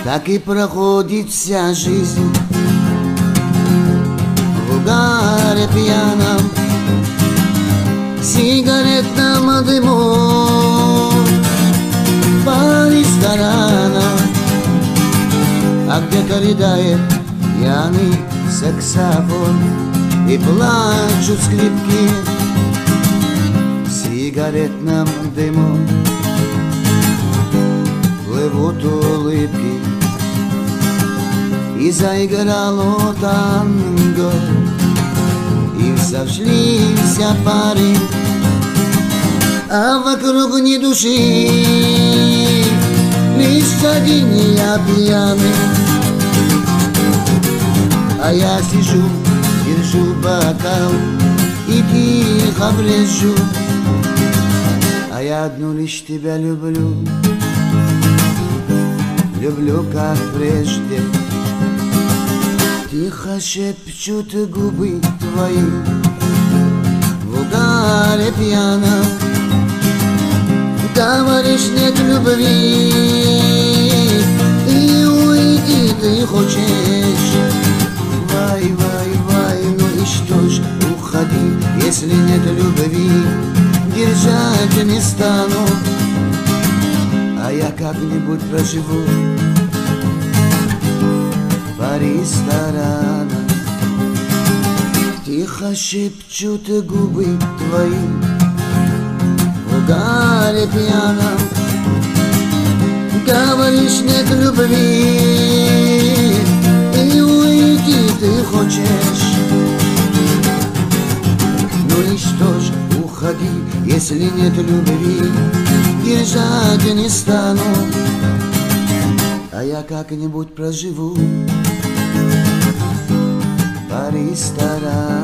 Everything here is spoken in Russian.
Так и проходит вся жизнь в угаре пьяном, сигаретном дыму по ресторанам, а где-то рыдает пьяный саксофон и плачут скрипки в сигаретном дыму. Плывут улыбки, и заиграло танго, и сошлись пары, а вокруг ни души, лишь один я пьяный. А я сижу, держу бокал и тихо брежу, а я одну лишь тебя люблю, люблю как прежде. Тихо шепчут губы твои в угаре пьяном. Говоришь, нет любви, и уйти ты хочешь. Вай, вай, вай, ну и что ж, уходи, если нет любви, держать не стану, а я как-нибудь проживу по ресторанам. Тихо шепчут губы твои в угаре пьяном. Говоришь, нет любви, и уйти ты хочешь. Ну и что ж, уходи, если нет любви, держать не стану, а я как-нибудь проживу по ресторанам.